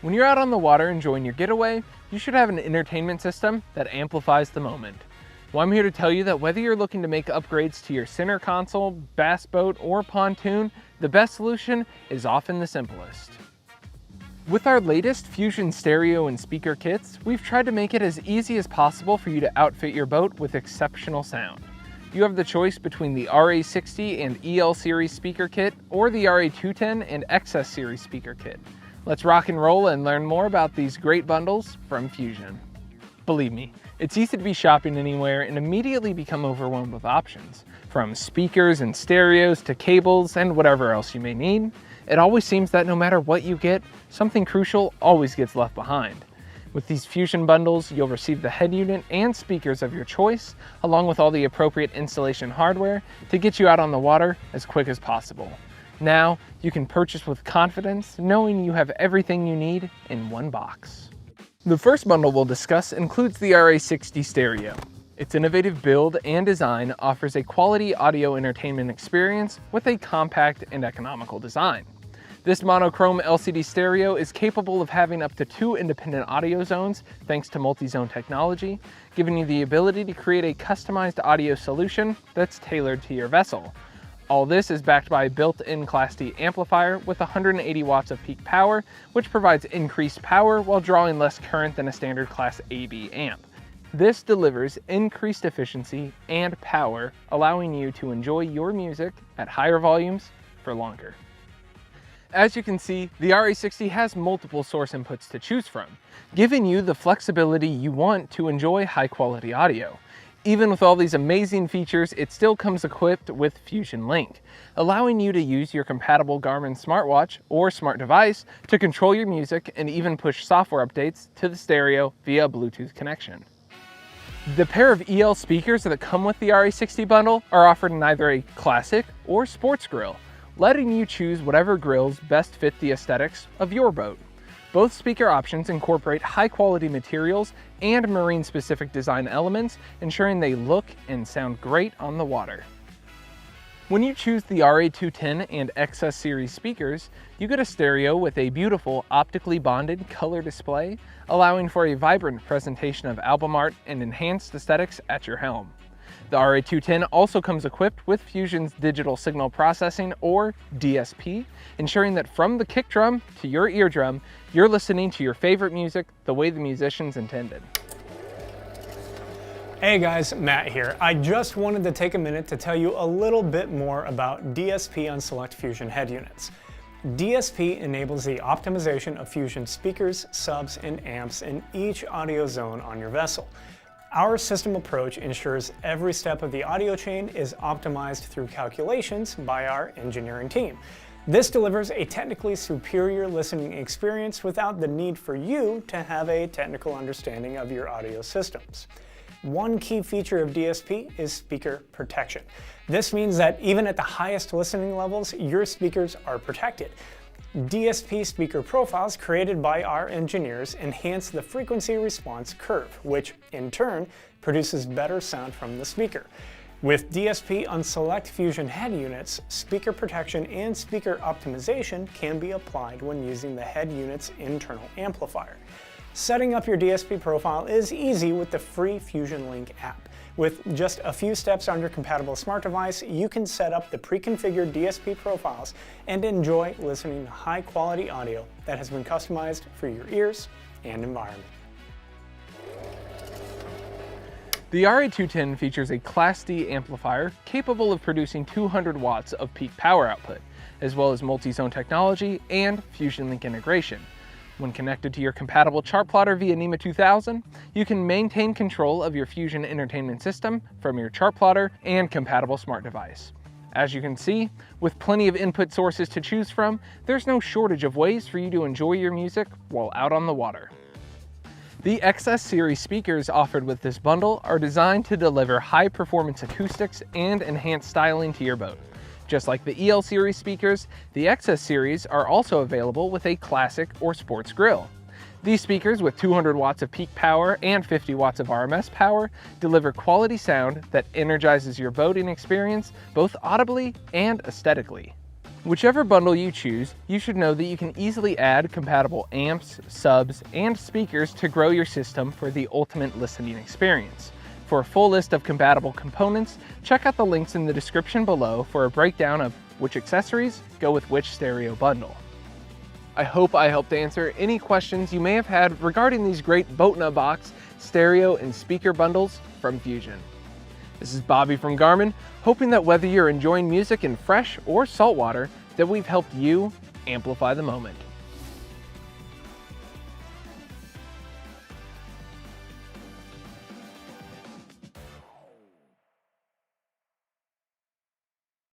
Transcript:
When you're out on the water enjoying your getaway, you should have an entertainment system that amplifies the moment. Well, I'm here to tell you that whether you're looking to make upgrades to your center console, bass boat, or pontoon, the best solution is often the simplest. With our latest Fusion stereo and speaker kits, we've tried to make it as easy as possible for you to outfit your boat with exceptional sound. You have the choice between the RA60 and EL series speaker kit or the RA210 and XS series speaker kit. Let's rock and roll and learn more about these great bundles from Fusion. Believe me, it's easy to be shopping anywhere and immediately become overwhelmed with options. From speakers and stereos to cables and whatever else you may need, it always seems that no matter what you get, something crucial always gets left behind. With these Fusion bundles, you'll receive the head unit and speakers of your choice, along with all the appropriate installation hardware to get you out on the water as quick as possible. Now, you can purchase with confidence, knowing you have everything you need in one box. The first bundle we'll discuss includes the RA60 stereo. Its innovative build and design offers a quality audio entertainment experience with a compact and economical design. This monochrome LCD stereo is capable of having up to 2 independent audio zones thanks to multi-zone technology, giving you the ability to create a customized audio solution that's tailored to your vessel. All this is backed by a built-in Class D amplifier with 180 watts of peak power, which provides increased power while drawing less current than a standard Class AB amp. This delivers increased efficiency and power, allowing you to enjoy your music at higher volumes for longer. As you can see, the RA60 has multiple source inputs to choose from, giving you the flexibility you want to enjoy high-quality audio. Even with all these amazing features, it still comes equipped with Fusion Link, allowing you to use your compatible Garmin smartwatch or smart device to control your music and even push software updates to the stereo via a Bluetooth connection. The pair of EL speakers that come with the RA60 bundle are offered in either a classic or sports grill, letting you choose whatever grills best fit the aesthetics of your boat. Both speaker options incorporate high-quality materials and marine-specific design elements, ensuring they look and sound great on the water. When you choose the RA210 and XS series speakers, you get a stereo with a beautiful optically bonded color display, allowing for a vibrant presentation of album art and enhanced aesthetics at your helm. The RA210 also comes equipped with Fusion's digital signal processing, or DSP, ensuring that from the kick drum to your eardrum, you're listening to your favorite music the way the musicians intended. Hey guys, Matt here. I just wanted to take a minute to tell you a little bit more about DSP on select Fusion head units. DSP enables the optimization of Fusion speakers, subs, and amps in each audio zone on your vessel. Our system approach ensures every step of the audio chain is optimized through calculations by our engineering team. This delivers a technically superior listening experience without the need for you to have a technical understanding of your audio systems. One key feature of DSP is speaker protection. This means that even at the highest listening levels, your speakers are protected. DSP speaker profiles created by our engineers enhance the frequency response curve, which in turn produces better sound from the speaker. With DSP on select Fusion head units, speaker protection and speaker optimization can be applied when using the head unit's internal amplifier. Setting up your DSP profile is easy with the free Fusion Link app. With just a few steps on your compatible smart device, you can set up the pre-configured DSP profiles and enjoy listening to high-quality audio that has been customized for your ears and environment. The RA210 features a Class D amplifier capable of producing 200 watts of peak power output, as well as multi-zone technology and Fusion Link integration. When connected to your compatible chart plotter via NEMA 2000, you can maintain control of your Fusion entertainment system from your chart plotter and compatible smart device. As you can see, with plenty of input sources to choose from, there's no shortage of ways for you to enjoy your music while out on the water. The XS series speakers offered with this bundle are designed to deliver high-performance acoustics and enhanced styling to your boat. Just like the EL series speakers, the XS series are also available with a classic or sports grill. These speakers with 200 watts of peak power and 50 watts of RMS power deliver quality sound that energizes your boating experience both audibly and aesthetically. Whichever bundle you choose, you should know that you can easily add compatible amps, subs, and speakers to grow your system for the ultimate listening experience. For a full list of compatible components, check out the links in the description below for a breakdown of which accessories go with which stereo bundle. I hope I helped answer any questions you may have had regarding these great boat-in-a-box stereo and speaker bundles from Fusion. This is Bobby from Garmin, hoping that whether you're enjoying music in fresh or saltwater, that we've helped you amplify the moment.